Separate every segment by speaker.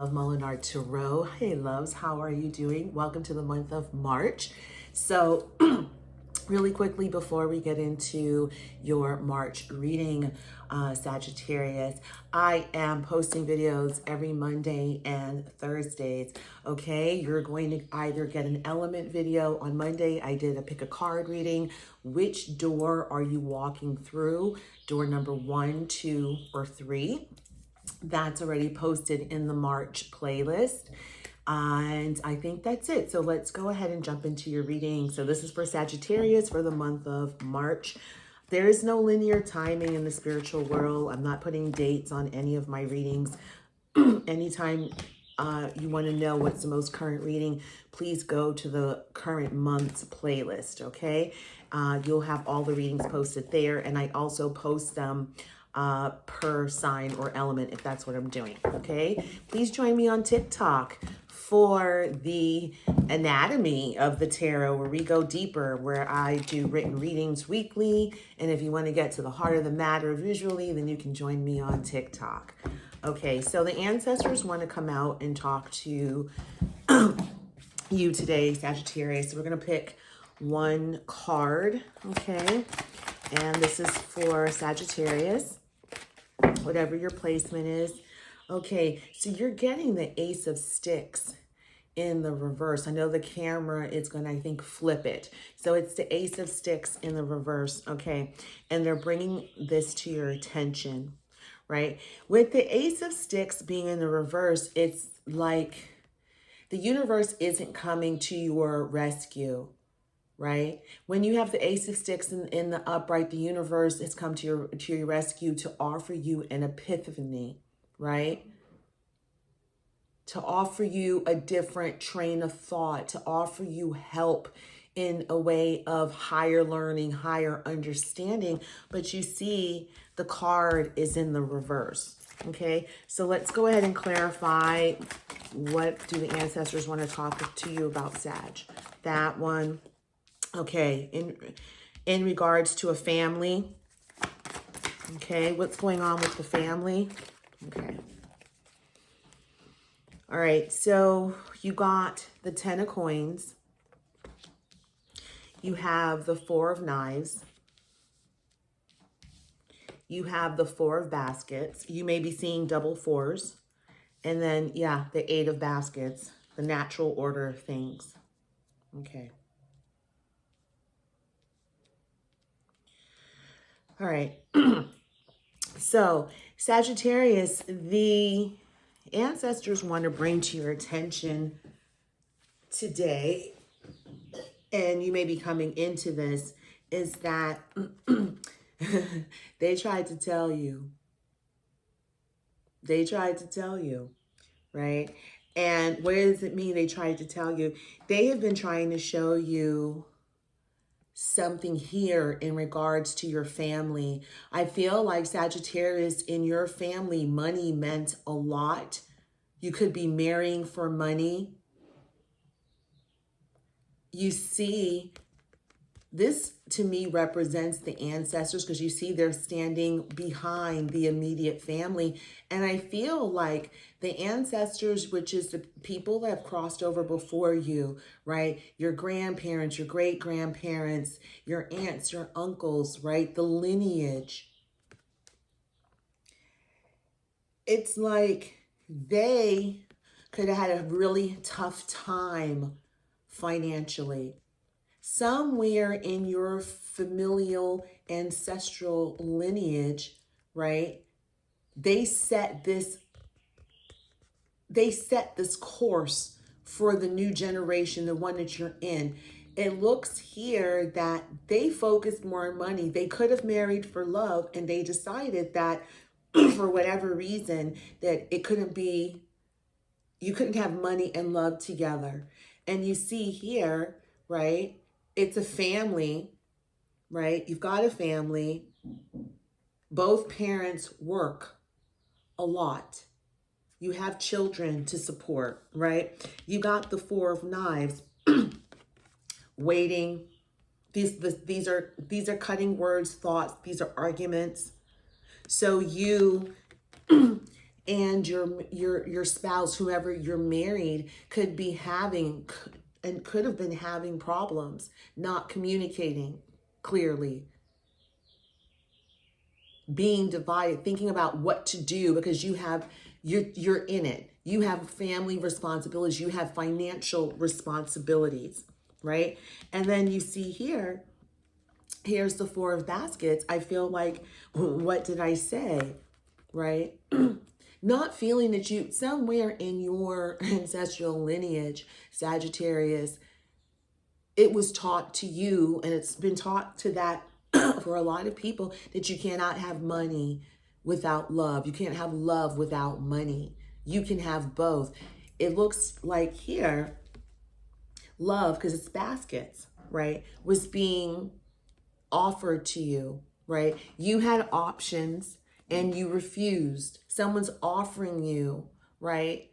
Speaker 1: Of MOLINAR Tarot. Hey loves, how are you doing? Welcome to the month of March. So really quickly before we get into your March reading, Sagittarius, I am posting videos every Monday and Thursdays. Okay, you're going to either get an element video on Monday. I did a pick a card reading. Which door are you walking through? Door number 1, 2, or 3. That's already posted in the March playlist. And I think that's it. So let's go ahead and jump into your reading. So this is for Sagittarius for the month of March. There is no linear timing in the spiritual world. I'm not putting dates on any of my readings. Anytime you want to know what's the most current reading, please go to the current month's playlist, okay? You'll have all the readings posted there, and I also post them per sign or element if that's what I'm doing, okay? Please join me on TikTok for the anatomy of the tarot, where we go deeper, where I do written readings weekly. And if you want to get to the heart of the matter visually, then you can join me on TikTok. Okay, so the ancestors want to come out and talk to you today, Sagittarius. So we're going to pick one card, okay? And this is for Sagittarius, whatever your placement is. Okay, so you're getting the Ace of Sticks in the reverse. I know the camera is going to, I think, flip it. So it's the Ace of Sticks in the reverse, okay? And they're bringing this to your attention, right? With the Ace of Sticks being in the reverse, it's like the universe isn't coming to your rescue, right? When you have the Ace of Sticks in the upright, the universe has come to your rescue to offer you an epiphany, right? To offer you a different train of thought, to offer you help in a way of higher learning, higher understanding. But you see, the card is in the reverse, okay? So let's go ahead and clarify, what do the ancestors want to talk to you about, Sag? That one. Okay, in regards to a family, okay, what's going on with the family? Okay. All right, so you got the 10 of coins. You have the 4 of knives. You have the 4 of baskets. You may be seeing double 4s. And then, yeah, the 8 of baskets, the natural order of things. Okay. All right. So, Sagittarius, the ancestors want to bring to your attention today, and you may be coming into this, is that they tried to tell you. They tried to tell you, right? And what does it mean they tried to tell you? They have been trying to show you something here in regards to your family. I feel like, Sagittarius, in your family, money meant a lot. You could be marrying for money. You see, this to me represents the ancestors, because you see they're standing behind the immediate family. And I feel like the ancestors, which is the people that have crossed over before you, right? Your grandparents, your great-grandparents, your aunts, your uncles, right? The lineage. It's like they could have had a really tough time financially. Somewhere in your familial ancestral lineage, right? They set this course for the new generation, the one that you're in. It looks here that they focused more on money. They could have married for love, and they decided that for whatever reason, that it couldn't be, you couldn't have money and love together. And you see here, right? It's a family, right? You've got a family. Both parents work a lot. You have children to support, right? You got the 4 of knives waiting. These are cutting words, thoughts. These are arguments. So you and your spouse, whoever you're married, could be having and could have been having problems, not communicating clearly, being divided, thinking about what to do because you're in it. You have family responsibilities, you have financial responsibilities, right? And then you see here's the Four of Baskets. I feel like, what did I say, right? Not feeling that you, somewhere in your ancestral lineage, Sagittarius, it was taught to you, and it's been taught to that for a lot of people, that you cannot have money without love. You can't have love without money. You can have both. It looks like here, love, because it's baskets, right, was being offered to you, right? You had options and you refused. Someone's offering you, right?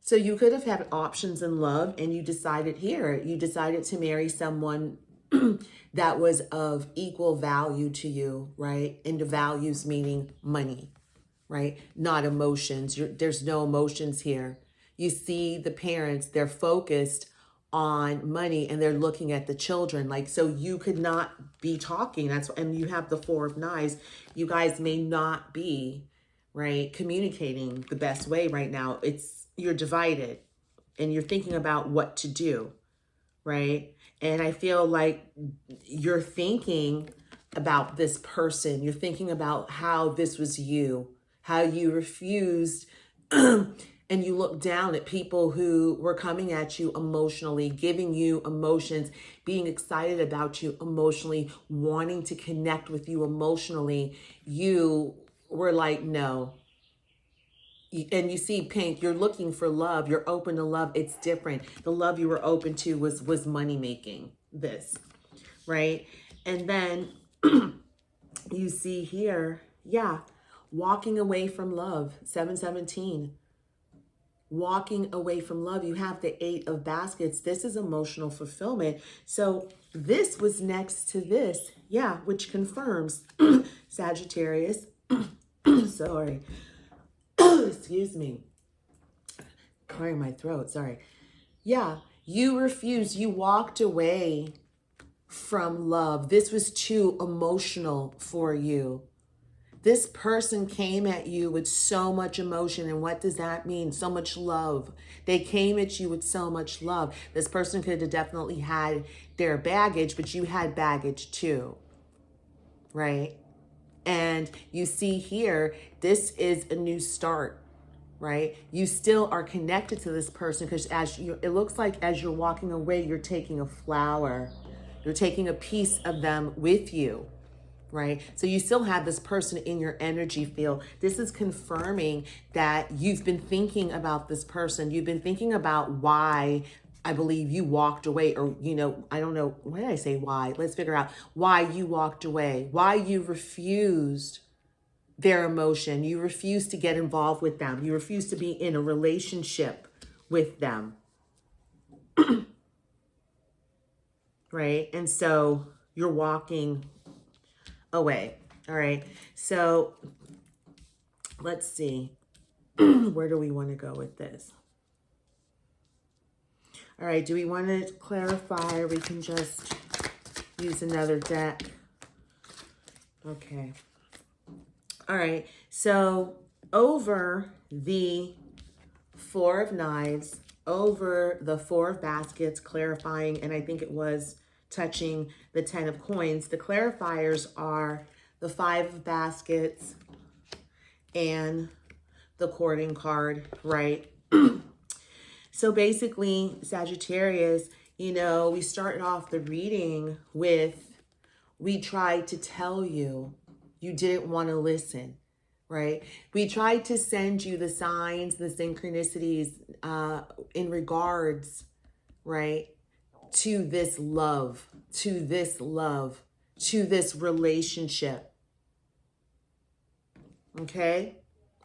Speaker 1: So you could have had options in love and you decided to marry someone that was of equal value to you, right? And the values meaning money, right? Not emotions. There's no emotions here. You see the parents, they're focused on money and they're looking at the children. Like, so you could not be talking. And you have the Four of Knives. You guys may not be, right, communicating the best way right now. You're divided and you're thinking about what to do, right? And I feel like you're thinking about this person. You're thinking about how this was you, how you refused and you look down at people who were coming at you emotionally, giving you emotions, being excited about you emotionally, wanting to connect with you emotionally. You were like, no. And you see pink, you're looking for love. You're open to love. It's different. The love you were open to was money making, this, right? And then you see here, yeah, walking away from love, 717. Walking away from love. You have the Eight of Baskets. This is emotional fulfillment. So this was next to this, yeah, which confirms Sagittarius. Sorry. Excuse me. Clearing my throat. Sorry. Yeah, you refused. You walked away from love. This was too emotional for you. This person came at you with so much emotion. And what does that mean? So much love. They came at you with so much love. This person could have definitely had their baggage, but you had baggage too, right? And you see here, this is a new start, right? You still are connected to this person because it looks like as you're walking away, you're taking a flower. You're taking a piece of them with you. Right? So you still have this person in your energy field. This is confirming that you've been thinking about this person. You've been thinking about why I believe you walked away, or, I don't know. Why did I say why? Let's figure out why you walked away, why you refused their emotion. You refused to get involved with them. You refused to be in a relationship with them. Right? And so you're walking away. All right. So let's see. Where do we want to go with this? All right. Do we want to clarify, or we can just use another deck? Okay. All right. So over the Four of Knives, over the Four of Baskets, clarifying, and I think it was touching the Ten of Coins. The clarifiers are the Five of Baskets and the courting card, right? So basically, Sagittarius, we started off the reading with, we tried to tell you, you didn't want to listen, right? We tried to send you the signs, the synchronicities in regards, right, to this love, to this relationship. Okay?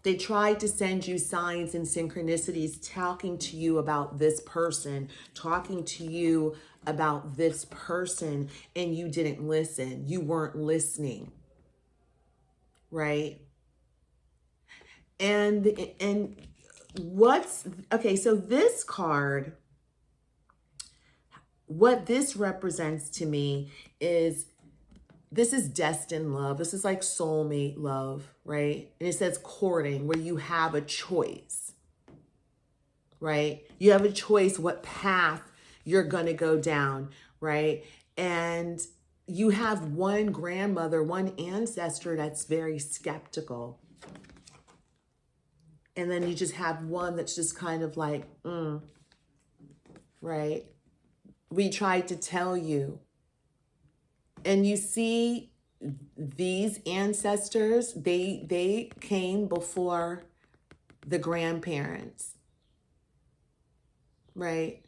Speaker 1: They tried to send you signs and synchronicities, talking to you about this person, talking to you about this person, and you didn't listen. You weren't listening, right? And what's, okay, so this card, what this represents to me is, this is destined love. This is like soulmate love, right? And it says courting, where you have a choice, right? You have a choice what path you're going to go down, right? And you have one grandmother, one ancestor that's very skeptical. And then you just have one that's just kind of like, right? We tried to tell you. And you see these ancestors, they came before the grandparents, right?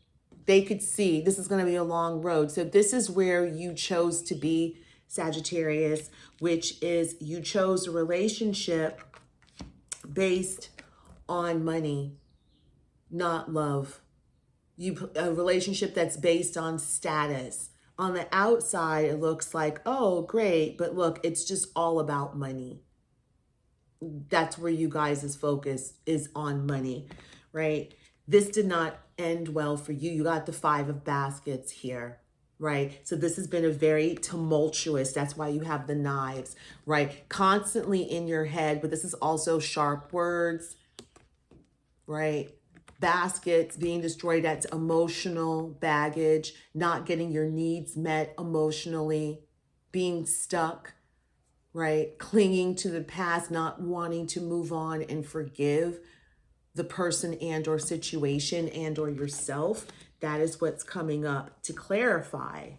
Speaker 1: They could see this is going to be a long road. So this is where you chose to be, Sagittarius, which is you chose a relationship based on money, not love. A relationship that's based on status. On the outside, it looks like, oh, great, but look, it's just all about money. That's where you guys' focus is, on money, right? This did not end well for you. You got the 5 of baskets here, right? So this has been a very tumultuous, that's why you have the knives, right? Constantly in your head, but this is also sharp words, right? Baskets being destroyed, that's emotional baggage, not getting your needs met emotionally, being stuck, right? Clinging to the past, not wanting to move on and forgive the person and or situation and or yourself. That is what's coming up to clarify,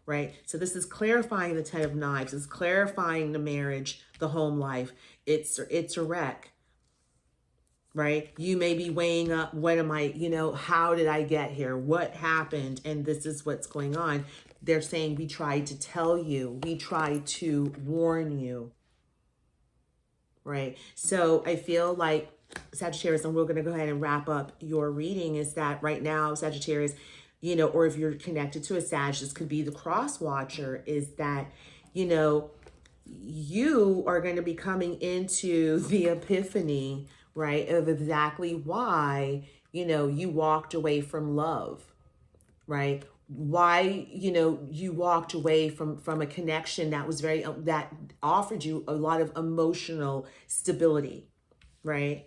Speaker 1: right? So this is clarifying the 10 of knives. It's clarifying the marriage, the home life. It's a wreck. Right? You may be weighing up, what am I, how did I get here? What happened? And this is what's going on. They're saying, we tried to tell you, we tried to warn you, right? So I feel like, Sagittarius, and we're going to go ahead and wrap up your reading, is that right now, Sagittarius, or if you're connected to a Sag, this could be the cross watcher, is that, you are going to be coming into the epiphany, right, of exactly why, you walked away from love, right? Why, you walked away from a connection that was that offered you a lot of emotional stability, right?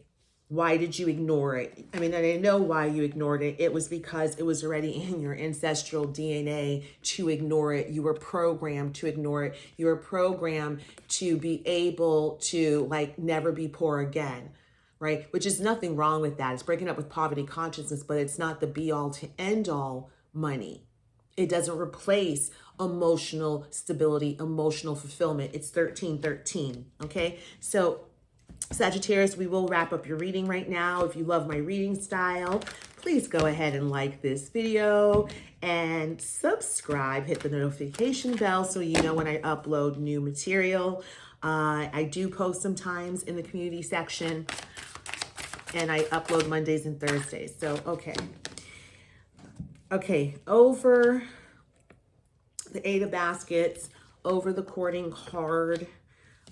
Speaker 1: Why did you ignore it? I mean, and I know why you ignored it. It was because it was already in your ancestral DNA to ignore it. You were programmed to ignore it. You were programmed to be able to never be poor again, right? Which is nothing wrong with that. It's breaking up with poverty consciousness, but it's not the be all to end all money. It doesn't replace emotional stability, emotional fulfillment. It's 1313, okay? So Sagittarius, we will wrap up your reading right now. If you love my reading style, please go ahead and like this video and subscribe. Hit the notification bell so you know when I upload new material. I do post sometimes in the community section, and I upload Mondays and Thursdays. So, okay, over the 8 of baskets, over the courting card,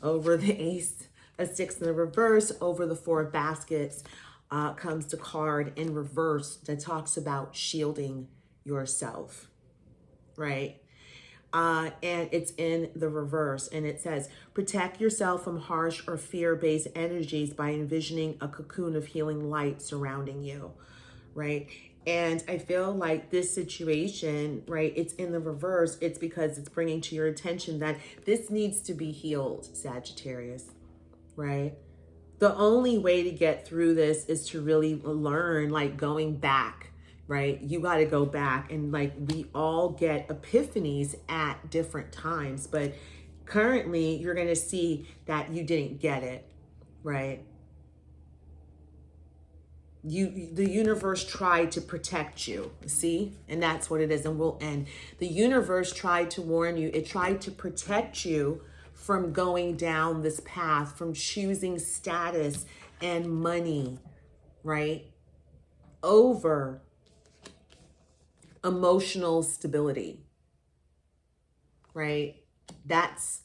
Speaker 1: over the ace, a 6 in the reverse, over the 4 of baskets, comes the card in reverse that talks about shielding yourself, right? And it's in the reverse, and it says, protect yourself from harsh or fear-based energies by envisioning a cocoon of healing light surrounding you, right? And I feel like this situation, right, it's in the reverse. It's because it's bringing to your attention that this needs to be healed, Sagittarius, right? The only way to get through this is to really learn, going back, right? You got to go back, and we all get epiphanies at different times, but currently you're going to see that you didn't get it, right? The universe tried to protect you, see? And that's what it is, and we'll end. The universe tried to warn you. It tried to protect you from going down this path, from choosing status and money, right, over emotional stability, right? That's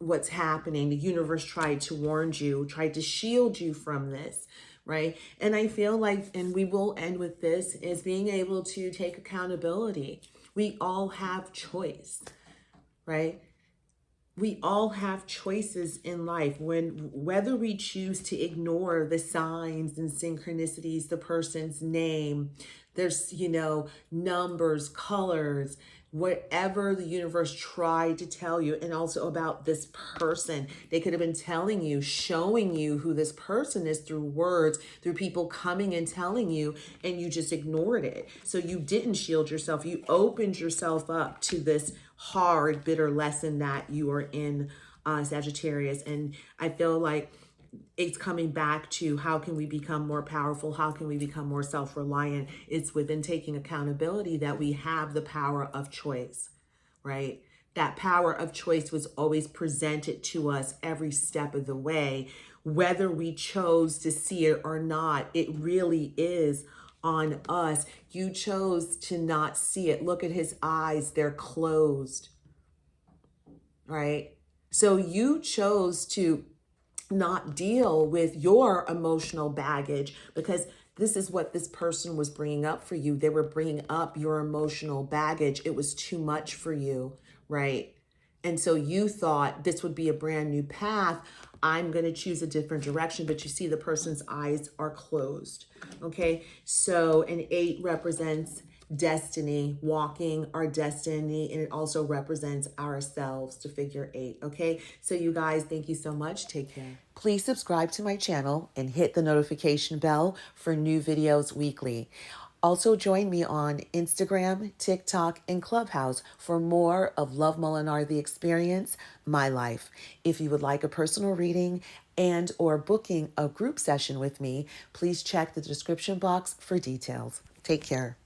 Speaker 1: what's happening. The universe tried to warn you, tried to shield you from this, right? And I feel like, and we will end with this, is being able to take accountability. We all have choice, right? We all have choices in life, whether we choose to ignore the signs and synchronicities, the person's name, there's, numbers, colors, whatever the universe tried to tell you. And also about this person, they could have been telling you, showing you who this person is through words, through people coming and telling you, and you just ignored it. So you didn't shield yourself. You opened yourself up to this hard, bitter lesson that you are in, Sagittarius. And I feel like it's coming back to how can we become more powerful? How can we become more self-reliant? It's within taking accountability that we have the power of choice, right? That power of choice was always presented to us every step of the way. Whether we chose to see it or not, it really is on us. You chose to not see it. Look at his eyes, they're closed, right? So you chose to not deal with your emotional baggage, because this is what this person was bringing up for you. They were bringing up your emotional baggage. It was too much for you, right? And so you thought this would be a brand new path. I'm going to choose a different direction, but you see the person's eyes are closed. Okay. So an 8 represents destiny, walking our destiny, and it also represents ourselves to figure 8. Okay. So you guys, thank you so much. Take care. Please subscribe to my channel and hit the notification bell for new videos weekly. Also join me on Instagram, TikTok, and Clubhouse for more of Love Molinar, The Experience, My Life. If you would like a personal reading and or booking a group session with me, please check the description box for details. Take care.